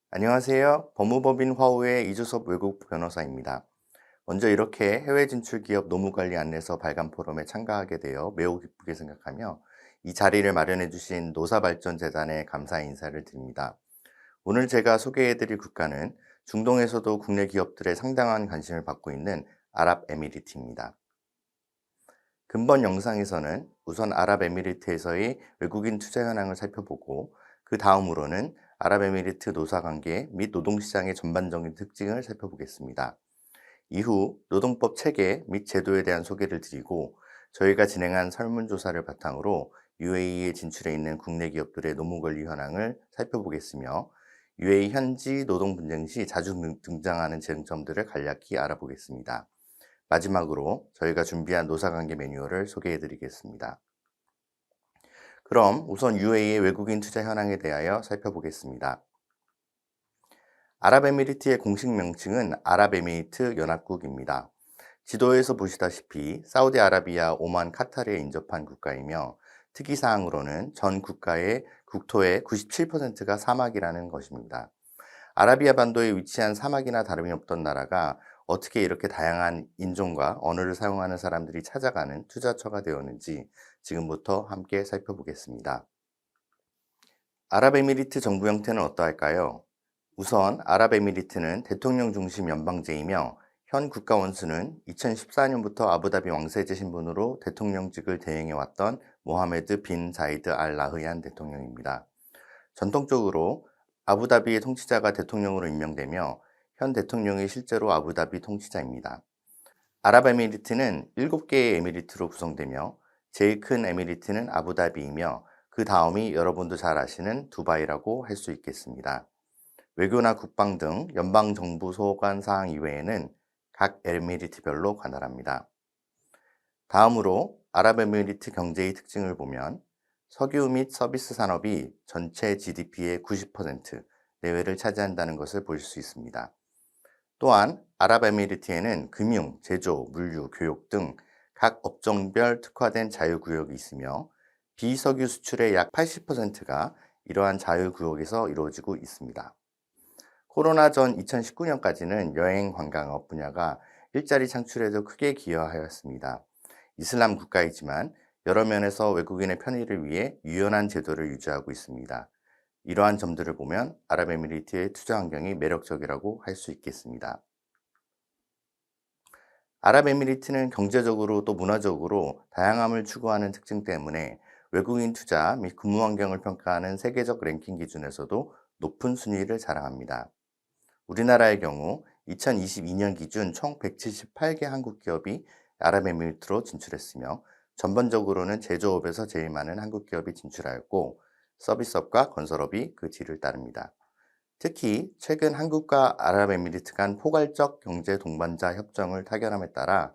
안녕하세요. 법무법인 화우의 이주섭 외국 변호사입니다. 먼저 이렇게 해외 진출 기업 노무 관리 안내서 발간 포럼에 참가하게 되어 매우 기쁘게 생각하며 이 자리를 마련해 주신 노사발전재단에 감사 인사를 드립니다. 오늘 제가 소개해 드릴 국가는 중동에서도 국내 기업들의 상당한 관심을 받고 있는 아랍에미리트입니다. 근본 영상에서는 우선 아랍에미리트에서의 외국인 투자 현황을 살펴보고 그 다음으로는 아랍에미리트 노사관계 및 노동시장의 전반적인 특징을 살펴보겠습니다. 이후 노동법 체계 및 제도에 대한 소개를 드리고 저희가 진행한 설문조사를 바탕으로 UAE에 진출해 있는 국내 기업들의 노무관리 현황을 살펴보겠으며 UAE 현지 노동 분쟁 시 자주 등장하는 쟁점들을 간략히 알아보겠습니다. 마지막으로 저희가 준비한 노사관계 매뉴얼을 소개해 드리겠습니다. 그럼 우선 UAE의 외국인 투자 현황에 대하여 살펴보겠습니다. 아랍에미리트의 공식 명칭은 아랍에미리트 연합국입니다. 지도에서 보시다시피 사우디아라비아, 오만, 카타르에 인접한 국가이며 특이사항으로는 전 국가의 국토의 97%가 사막이라는 것입니다. 아라비아 반도에 위치한 사막이나 다름이 없던 나라가 어떻게 이렇게 다양한 인종과 언어를 사용하는 사람들이 찾아가는 투자처가 되었는지 지금부터 함께 살펴보겠습니다. 아랍에미리트 정부 형태는 어떠할까요? 우선 아랍에미리트는 대통령 중심 연방제이며 현 국가 원수는 2014년부터 아부다비 왕세제 신분으로 대통령직을 대행해왔던 모하메드 빈 자이드 알 나흐얀 대통령입니다. 전통적으로 아부다비의 통치자가 대통령으로 임명되며 현 대통령이 실제로 아부다비 통치자입니다. 아랍에미리트는 7개의 에미리트로 구성되며 제일 큰 에미리트는 아부다비이며 그 다음이 여러분도 잘 아시는 두바이라고 할 수 있겠습니다. 외교나 국방 등 연방정부 소관 사항 이외에는 각 에미리트별로 관할합니다. 다음으로 아랍에미리트 경제의 특징을 보면 석유 및 서비스 산업이 전체 GDP의 90% 내외를 차지한다는 것을 볼 수 있습니다. 또한 아랍에미리트에는 금융, 제조, 물류, 교육 등 각 업종별 특화된 자유구역이 있으며 비석유 수출의 약 80%가 이러한 자유구역에서 이루어지고 있습니다. 코로나 전 2019년까지는 여행 관광업 분야가 일자리 창출에도 크게 기여하였습니다. 이슬람 국가이지만 여러 면에서 외국인의 편의를 위해 유연한 제도를 유지하고 있습니다. 이러한 점들을 보면 아랍에미리트의 투자 환경이 매력적이라고 할 수 있겠습니다. 아랍에미리트는 경제적으로 또 문화적으로 다양함을 추구하는 특징 때문에 외국인 투자 및 근무 환경을 평가하는 세계적 랭킹 기준에서도 높은 순위를 자랑합니다. 우리나라의 경우 2022년 기준 총 178개 한국 기업이 아랍에미리트로 진출했으며 전반적으로는 제조업에서 제일 많은 한국 기업이 진출하였고 서비스업과 건설업이 그 뒤를 따릅니다. 특히 최근 한국과 아랍에미리트 간 포괄적 경제 동반자 협정을 타결함에 따라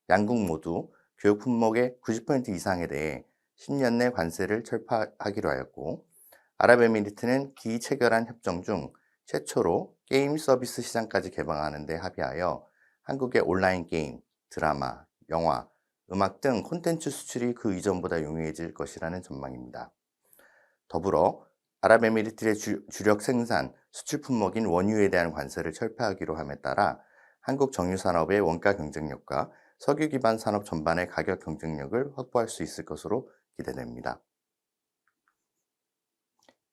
양국 모두 교육 품목의 90% 이상에 대해 10년 내 관세를 철폐하기로 하였고 아랍에미리트는 기체결한 협정 중 최초로 게임 서비스 시장까지 개방하는 데 합의하여 한국의 온라인 게임, 드라마, 영화, 음악 등 콘텐츠 수출이 그 이전보다 용이해질 것이라는 전망입니다. 더불어 아랍에미리트의 주력 생산, 수출 품목인 원유에 대한 관세를 철폐하기로 함에 따라 한국 정유산업의 원가 경쟁력과 석유 기반 산업 전반의 가격 경쟁력을 확보할 수 있을 것으로 기대됩니다.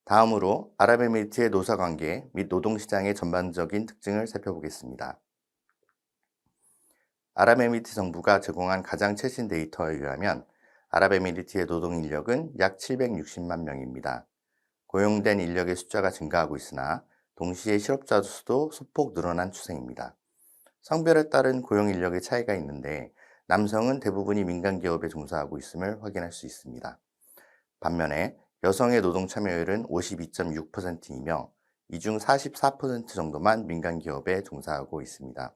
다음으로 아랍에미리트의 노사관계 및 노동시장의 전반적인 특징을 살펴보겠습니다. 아랍에미리트 정부가 제공한 가장 최신 데이터에 의하면 아랍에미리트의 노동 인력은 약 760만 명입니다. 고용된 인력의 숫자가 증가하고 있으나 동시에 실업자 수도 소폭 늘어난 추세입니다. 성별에 따른 고용 인력의 차이가 있는데 남성은 대부분이 민간 기업에 종사하고 있음을 확인할 수 있습니다. 반면에 여성의 노동 참여율은 52.6%이며 이 중 44% 정도만 민간 기업에 종사하고 있습니다.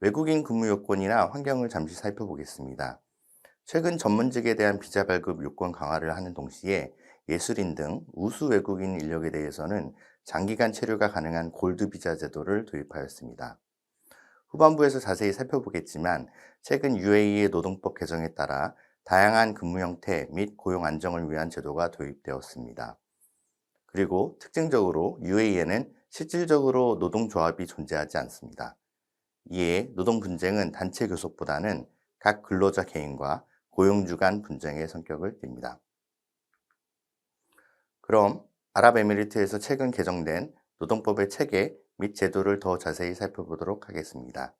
외국인 근무 요건이나 환경을 잠시 살펴보겠습니다. 최근 전문직에 대한 비자 발급 요건 강화를 하는 동시에 예술인 등 우수 외국인 인력에 대해서는 장기간 체류가 가능한 골드 비자 제도를 도입하였습니다. 후반부에서 자세히 살펴보겠지만 최근 UAE의 노동법 개정에 따라 다양한 근무 형태 및 고용 안정을 위한 제도가 도입되었습니다. 그리고 특징적으로 UAE에는 실질적으로 노동조합이 존재하지 않습니다. 이에 노동 분쟁은 단체 교섭보다는 각 근로자 개인과 고용주 간 분쟁의 성격을 띱니다. 그럼 아랍에미리트에서 최근 개정된 노동법의 체계 및 제도를 더 자세히 살펴보도록 하겠습니다.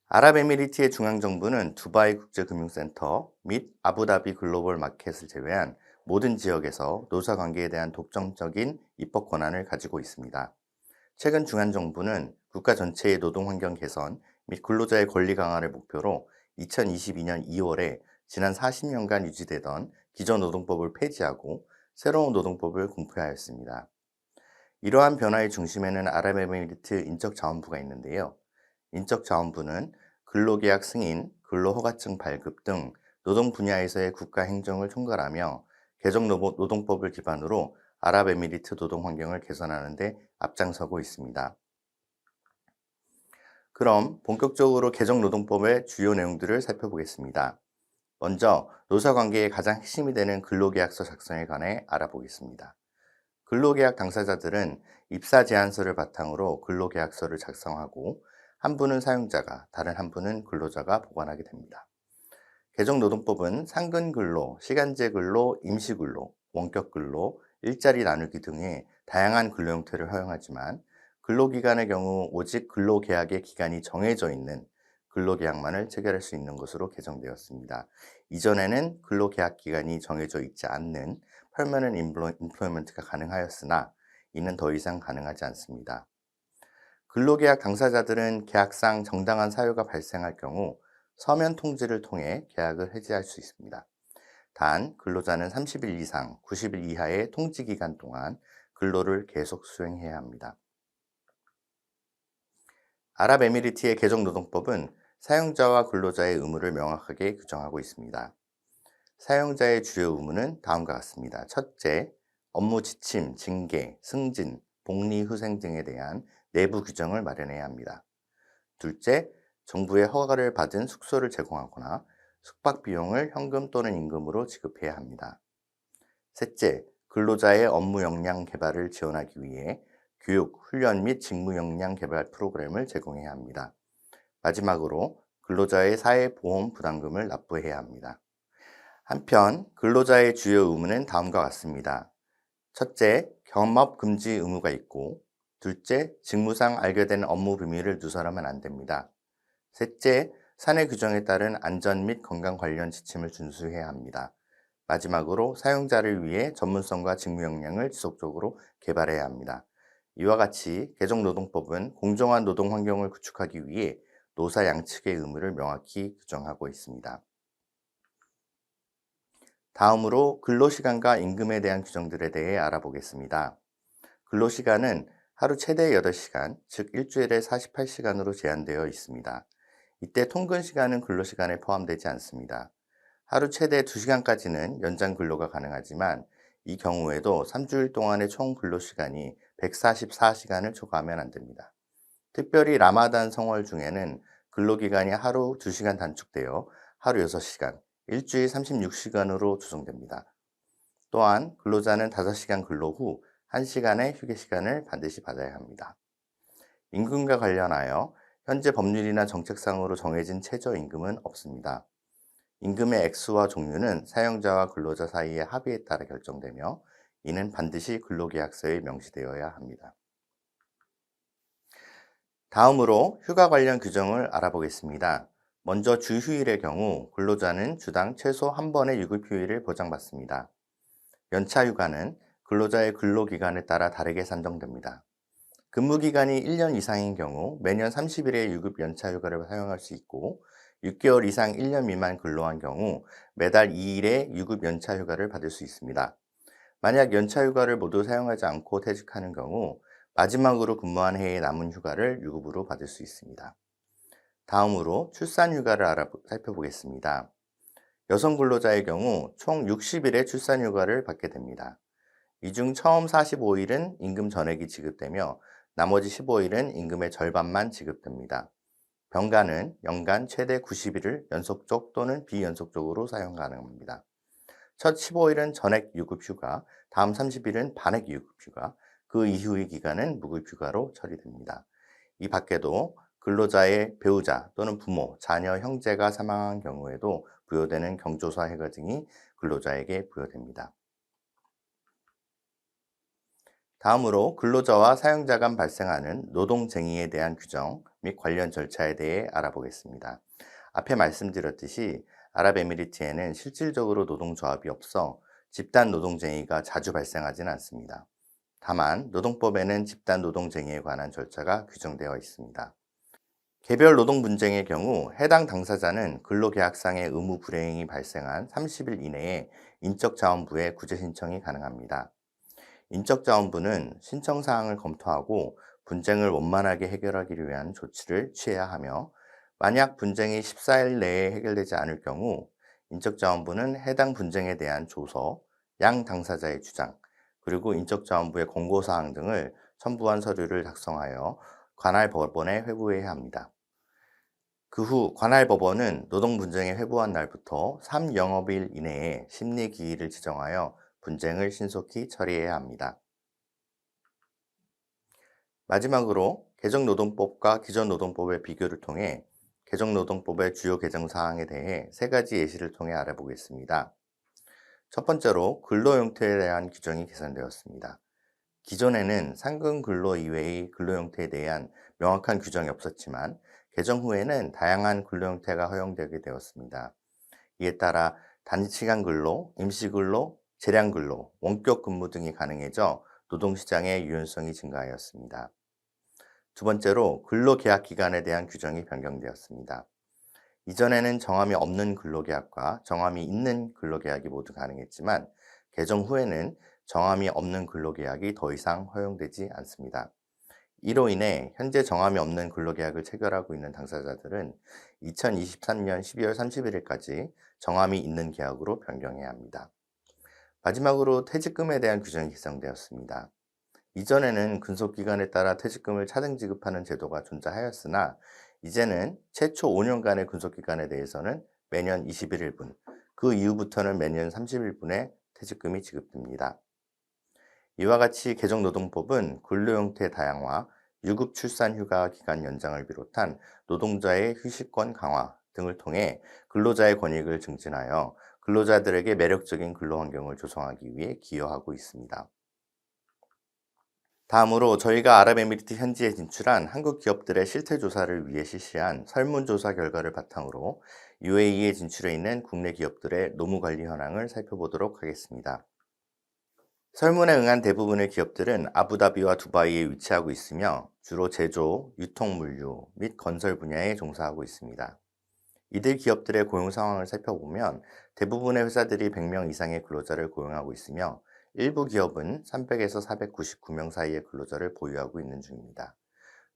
아랍에미리트의 중앙정부는 두바이 국제금융센터 및 아부다비 글로벌 마켓을 제외한 모든 지역에서 노사관계에 대한 독점적인 입법 권한을 가지고 있습니다. 최근 중앙정부는 국가 전체의 노동환경 개선 및 근로자의 권리 강화를 목표로 2022년 2월에 지난 40년간 유지되던 기존 노동법을 폐지하고 새로운 노동법을 공표하였습니다. 이러한 변화의 중심에는 아랍에미리트 인적자원부가 있는데요. 인적자원부는 근로계약 승인, 근로허가증 발급 등 노동 분야에서의 국가 행정을 총괄하며 개정 노동법을 기반으로 아랍에미리트 노동 환경을 개선하는 데 앞장서고 있습니다. 그럼 본격적으로 개정 노동법의 주요 내용들을 살펴보겠습니다. 먼저 노사관계의 가장 핵심이 되는 근로계약서 작성에 관해 알아보겠습니다. 근로계약 당사자들은 입사 제안서를 바탕으로 근로계약서를 작성하고 한 분은 사용자가, 다른 한 분은 근로자가 보관하게 됩니다. 개정노동법은 상근근로, 시간제근로, 임시근로, 원격근로, 일자리 나누기 등의 다양한 근로 형태를 허용하지만 근로기간의 경우 오직 근로계약의 기간이 정해져 있는 근로계약만을 체결할 수 있는 것으로 개정되었습니다. 이전에는 근로계약 기간이 정해져 있지 않는 permanent employment가 가능하였으나 이는 더 이상 가능하지 않습니다. 근로계약 당사자들은 계약상 정당한 사유가 발생할 경우 서면 통지를 통해 계약을 해지할 수 있습니다. 단, 근로자는 30일 이상 90일 이하의 통지 기간 동안 근로를 계속 수행해야 합니다. 아랍에미리트의 개정노동법은 사용자와 근로자의 의무를 명확하게 규정하고 있습니다. 사용자의 주요 의무는 다음과 같습니다. 첫째, 업무 지침, 징계, 승진, 복리, 후생 등에 대한 내부 규정을 마련해야 합니다. 둘째, 정부의 허가를 받은 숙소를 제공하거나 숙박 비용을 현금 또는 임금으로 지급해야 합니다. 셋째, 근로자의 업무 역량 개발을 지원하기 위해 교육, 훈련 및 직무 역량 개발 프로그램을 제공해야 합니다. 마지막으로 근로자의 사회보험 부담금을 납부해야 합니다. 한편 근로자의 주요 의무는 다음과 같습니다. 첫째, 겸업 금지 의무가 있고, 둘째, 직무상 알게된 업무 비밀을 누설하면 안 됩니다. 셋째, 사내 규정에 따른 안전 및 건강 관련 지침을 준수해야 합니다. 마지막으로 사용자를 위해 전문성과 직무 역량을 지속적으로 개발해야 합니다. 이와 같이 개정노동법은 공정한 노동 환경을 구축하기 위해 노사 양측의 의무를 명확히 규정하고 있습니다. 다음으로 근로시간과 임금에 대한 규정들에 대해 알아보겠습니다. 근로시간은 하루 최대 8시간, 즉 일주일에 48시간으로 제한되어 있습니다. 이때 통근시간은 근로시간에 포함되지 않습니다. 하루 최대 2시간까지는 연장 근로가 가능하지만 이 경우에도 3주일 동안의 총 근로시간이 144시간을 초과하면 안 됩니다. 특별히 라마단 성월 중에는 근로기간이 하루 2시간 단축되어 하루 6시간, 일주일 36시간으로 조정됩니다. 또한 근로자는 5시간 근로 후 1시간의 휴게 시간을 반드시 받아야 합니다. 임금과 관련하여 현재 법률이나 정책상으로 정해진 최저임금은 없습니다. 임금의 액수와 종류는 사용자와 근로자 사이의 합의에 따라 결정되며 이는 반드시 근로계약서에 명시되어야 합니다. 다음으로 휴가 관련 규정을 알아보겠습니다. 먼저 주휴일의 경우 근로자는 주당 최소 한 번의 유급휴일을 보장받습니다. 연차휴가는 근로자의 근로기간에 따라 다르게 산정됩니다. 근무기간이 1년 이상인 경우 매년 30일의 유급 연차휴가를 사용할 수 있고 6개월 이상 1년 미만 근로한 경우 매달 2일의 유급 연차휴가를 받을 수 있습니다. 만약 연차휴가를 모두 사용하지 않고 퇴직하는 경우 마지막으로 근무한 해의 남은 휴가를 유급으로 받을 수 있습니다. 다음으로 출산휴가를 살펴보겠습니다. 여성 근로자의 경우 총 60일의 출산휴가를 받게 됩니다. 이 중 처음 45일은 임금 전액이 지급되며 나머지 15일은 임금의 절반만 지급됩니다. 병가는 연간 최대 90일을 연속적 또는 비연속적으로 사용 가능합니다. 첫 15일은 전액 유급 휴가, 다음 30일은 반액 유급 휴가, 그 이후의 기간은 무급 휴가로 처리됩니다. 이 밖에도 근로자의 배우자 또는 부모, 자녀, 형제가 사망한 경우에도 부여되는 경조사 휴가 등이 근로자에게 부여됩니다. 다음으로 근로자와 사용자 간 발생하는 노동쟁의에 대한 규정 및 관련 절차에 대해 알아보겠습니다. 앞에 말씀드렸듯이 아랍에미리트에는 실질적으로 노동조합이 없어 집단 노동쟁의가 자주 발생하지는 않습니다. 다만 노동법에는 집단 노동쟁의에 관한 절차가 규정되어 있습니다. 개별 노동 분쟁의 경우 해당 당사자는 근로계약상의 의무 불이행이 발생한 30일 이내에 인적자원부에 구제 신청이 가능합니다. 인적자원부는 신청 사항을 검토하고 분쟁을 원만하게 해결하기 위한 조치를 취해야 하며, 만약 분쟁이 14일 내에 해결되지 않을 경우 인적자원부는 해당 분쟁에 대한 조서, 양 당사자의 주장, 그리고 인적자원부의 권고사항 등을 첨부한 서류를 작성하여 관할 법원에 회부해야 합니다. 그 후 관할 법원은 노동 분쟁에 회부한 날부터 3영업일 이내에 심리 기일을 지정하여 분쟁을 신속히 처리해야 합니다. 마지막으로 개정노동법과 기존노동법의 비교를 통해 개정노동법의 주요 개정 사항에 대해 세 가지 예시를 통해 알아보겠습니다. 첫 번째로 근로형태에 대한 규정이 개선되었습니다. 기존에는 상근 근로 이외의 근로 형태에 대한 명확한 규정이 없었지만 개정 후에는 다양한 근로 형태가 허용되게 되었습니다. 이에 따라 단시간 근로, 임시 근로, 재량 근로, 원격 근무 등이 가능해져 노동시장의 유연성이 증가하였습니다. 두 번째로 근로계약 기간에 대한 규정이 변경되었습니다. 이전에는 정함이 없는 근로계약과 정함이 있는 근로계약이 모두 가능했지만 개정 후에는 정함이 없는 근로계약이 더 이상 허용되지 않습니다. 이로 인해 현재 정함이 없는 근로계약을 체결하고 있는 당사자들은 2023년 12월 31일까지 정함이 있는 계약으로 변경해야 합니다. 마지막으로 퇴직금에 대한 규정이 개정되었습니다. 이전에는 근속기간에 따라 퇴직금을 차등 지급하는 제도가 존재하였으나 이제는 최초 5년간의 근속기간에 대해서는 매년 21일분, 그 이후부터는 매년 30일분의 퇴직금이 지급됩니다. 이와 같이 개정노동법은 근로형태 다양화, 유급 출산 휴가 기간 연장을 비롯한 노동자의 휴식권 강화 등을 통해 근로자의 권익을 증진하여 근로자들에게 매력적인 근로환경을 조성하기 위해 기여하고 있습니다. 다음으로 저희가 아랍에미리트 현지에 진출한 한국 기업들의 실태 조사를 위해 실시한 설문조사 결과를 바탕으로 UAE에 진출해 있는 국내 기업들의 노무 관리 현황을 살펴보도록 하겠습니다. 설문에 응한 대부분의 기업들은 아부다비와 두바이에 위치하고 있으며 주로 제조, 유통 물류 및 건설 분야에 종사하고 있습니다. 이들 기업들의 고용 상황을 살펴보면 대부분의 회사들이 100명 이상의 근로자를 고용하고 있으며 일부 기업은 300에서 499명 사이의 근로자를 보유하고 있는 중입니다.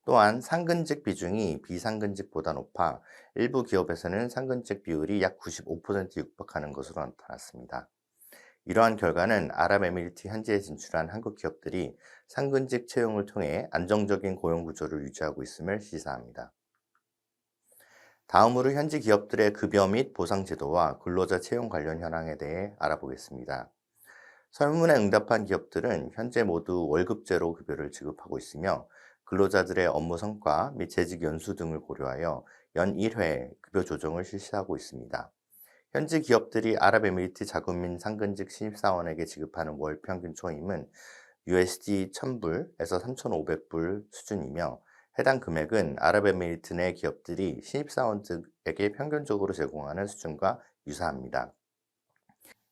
또한 상근직 비중이 비상근직보다 높아 일부 기업에서는 상근직 비율이 약 95% 육박하는 것으로 나타났습니다. 이러한 결과는 아랍에미리트 현지에 진출한 한국 기업들이 상근직 채용을 통해 안정적인 고용 구조를 유지하고 있음을 시사합니다. 다음으로 현지 기업들의 급여 및 보상 제도와 근로자 채용 관련 현황에 대해 알아보겠습니다. 설문에 응답한 기업들은 현재 모두 월급제로 급여를 지급하고 있으며 근로자들의 업무 성과 및 재직 연수 등을 고려하여 연 1회 급여 조정을 실시하고 있습니다. 현지 기업들이 아랍에미리트 자국민 상근직 신입사원에게 지급하는 월 평균 초임은 USD 1000불에서 3,500불 수준이며 해당 금액은 아랍에미리트 내 기업들이 신입사원들에게 평균적으로 제공하는 수준과 유사합니다.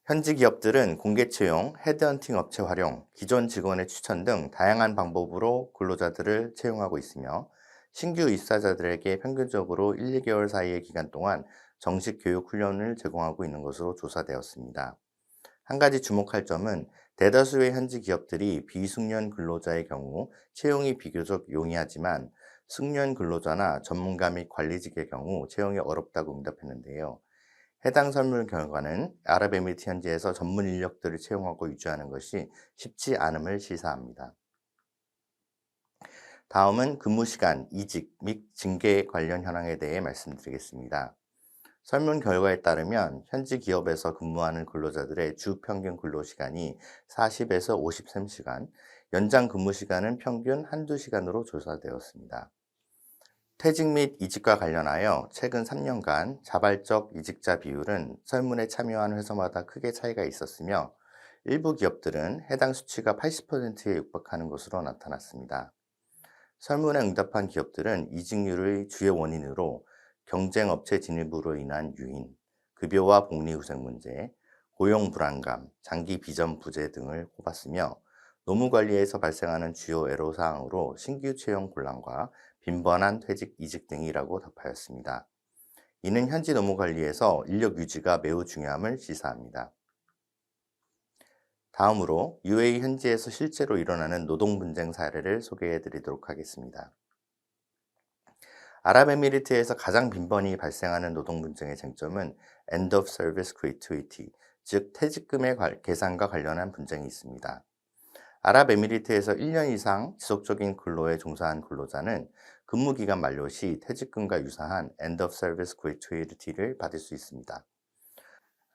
현지 기업들은 공개 채용, 헤드헌팅 업체 활용, 기존 직원의 추천 등 다양한 방법으로 근로자들을 채용하고 있으며 신규 입사자들에게 평균적으로 1, 2개월 사이의 기간 동안 정식 교육 훈련을 제공하고 있는 것으로 조사되었습니다. 한 가지 주목할 점은 대다수의 현지 기업들이 비숙련 근로자의 경우 채용이 비교적 용이하지만 숙련 근로자나 전문가 및 관리직의 경우 채용이 어렵다고 응답했는데요. 해당 설문 결과는 아랍에미리트 현지에서 전문 인력들을 채용하고 유지하는 것이 쉽지 않음을 시사합니다. 다음은 근무 시간, 이직 및 징계 관련 현황에 대해 말씀드리겠습니다. 설문 결과에 따르면 현지 기업에서 근무하는 근로자들의 주 평균 근로시간이 40에서 53시간, 연장 근무 시간은 평균 한두 시간으로 조사되었습니다. 퇴직 및 이직과 관련하여 최근 3년간 자발적 이직자 비율은 설문에 참여한 회사마다 크게 차이가 있었으며 일부 기업들은 해당 수치가 80%에 육박하는 것으로 나타났습니다. 설문에 응답한 기업들은 이직률의 주요 원인으로 경쟁 업체 진입으로 인한 유인, 급여와 복리후생 문제, 고용 불안감, 장기 비전 부재 등을 꼽았으며 노무 관리에서 발생하는 주요 애로사항으로 신규 채용 곤란과 빈번한 퇴직 이직 등이라고 답하였습니다. 이는 현지 노무 관리에서 인력 유지가 매우 중요함을 시사합니다. 다음으로 UAE 현지에서 실제로 일어나는 노동 분쟁 사례를 소개해 드리도록 하겠습니다. 아랍에미리트에서 가장 빈번히 발생하는 노동 분쟁의 쟁점은 End of Service Gratuity, 즉 퇴직금의 계산과 관련한 분쟁이 있습니다. 아랍에미리트에서 1년 이상 지속적인 근로에 종사한 근로자는 근무기간 만료 시 퇴직금과 유사한 End of Service Gratuity를 받을 수 있습니다.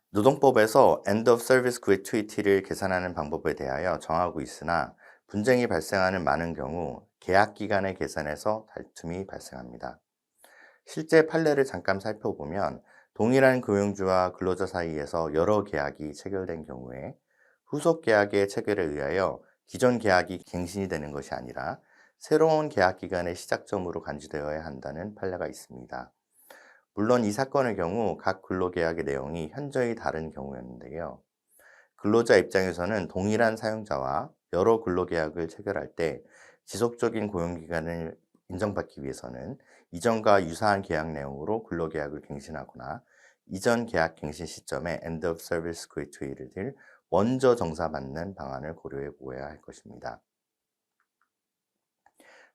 노동법에서 End of Service Gratuity를 계산하는 방법에 대하여 정하고 있으나 분쟁이 발생하는 많은 경우 계약 기간의 계산에서 다툼이 발생합니다. 실제 판례를 잠깐 살펴보면 동일한 고용주와 근로자 사이에서 여러 계약이 체결된 경우에 후속 계약의 체결에 의하여 기존 계약이 갱신이 되는 것이 아니라 새로운 계약 기간의 시작점으로 간주되어야 한다는 판례가 있습니다. 물론 이 사건의 경우 각 근로계약의 내용이 현저히 다른 경우였는데요. 근로자 입장에서는 동일한 사용자와 여러 근로계약을 체결할 때 지속적인 고용기간을 인정받기 위해서는 이전과 유사한 계약 내용으로 근로계약을 갱신하거나 이전 계약 갱신 시점에 End of Service Gratuity를 먼저 정사받는 방안을 고려해 보아야 할 것입니다.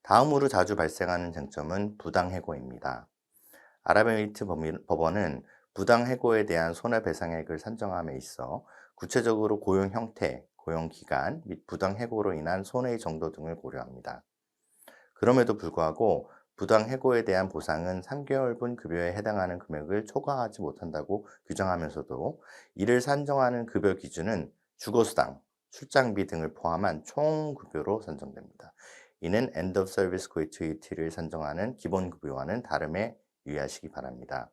다음으로 자주 발생하는 쟁점은 부당해고입니다. 아랍에미리트 법원은 부당해고에 대한 손해배상액을 산정함에 있어 구체적으로 고용 형태, 고용 기간 및 부당해고로 인한 손해의 정도 등을 고려합니다. 그럼에도 불구하고 부당해고에 대한 보상은 3개월분 급여에 해당하는 금액을 초과하지 못한다고 규정하면서도 이를 산정하는 급여 기준은 주거수당, 출장비 등을 포함한 총급여로 산정됩니다. 이는 End of Service Gratuity를 산정하는 기본급여와는 다름에 유의하시기 바랍니다.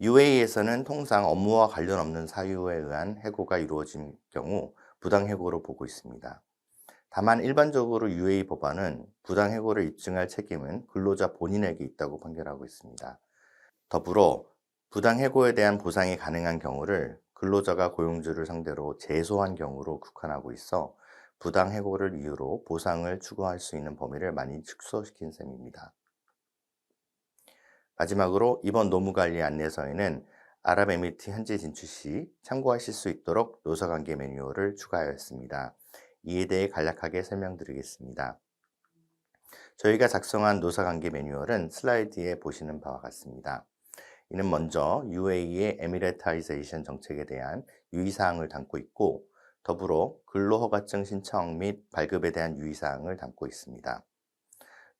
UAE에서는 통상 업무와 관련 없는 사유에 의한 해고가 이루어진 경우 부당해고로 보고 있습니다. 다만 일반적으로 UAE 법안은 부당해고를 입증할 책임은 근로자 본인에게 있다고 판결하고 있습니다. 더불어 부당해고에 대한 보상이 가능한 경우를 근로자가 고용주를 상대로 제소한 경우로 국한하고 있어 부당해고를 이유로 보상을 추구할 수 있는 범위를 많이 축소시킨 셈입니다. 마지막으로 이번 노무관리 안내서에는 아랍에미리트 현지 진출 시 참고하실 수 있도록 노사관계 매뉴얼을 추가하였습니다. 이에 대해 간략하게 설명드리겠습니다. 저희가 작성한 노사관계 매뉴얼은 슬라이드에 보시는 바와 같습니다. 이는 먼저 UAE의 에미레타이제이션 정책에 대한 유의사항을 담고 있고 더불어 근로허가증 신청 및 발급에 대한 유의사항을 담고 있습니다.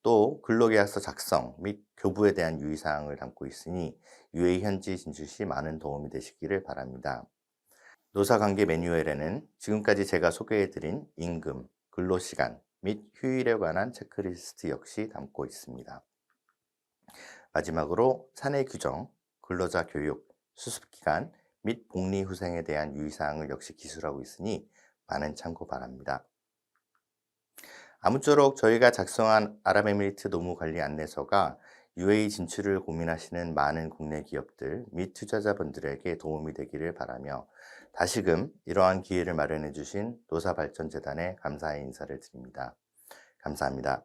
또 근로계약서 작성 및 교부에 대한 유의사항을 담고 있으니 UAE 현지 진출 시 많은 도움이 되시기를 바랍니다. 노사관계 매뉴얼에는 지금까지 제가 소개해드린 임금, 근로시간 및 휴일에 관한 체크리스트 역시 담고 있습니다. 마지막으로 사내 규정, 근로자 교육, 수습기간 및 복리후생에 대한 유의사항을 역시 기술하고 있으니 많은 참고 바랍니다. 아무쪼록 저희가 작성한 아랍에미리트 노무관리 안내서가 UAE 진출을 고민하시는 많은 국내 기업들 및 투자자분들에게 도움이 되기를 바라며 다시금 이러한 기회를 마련해 주신 노사발전재단에 감사의 인사를 드립니다. 감사합니다.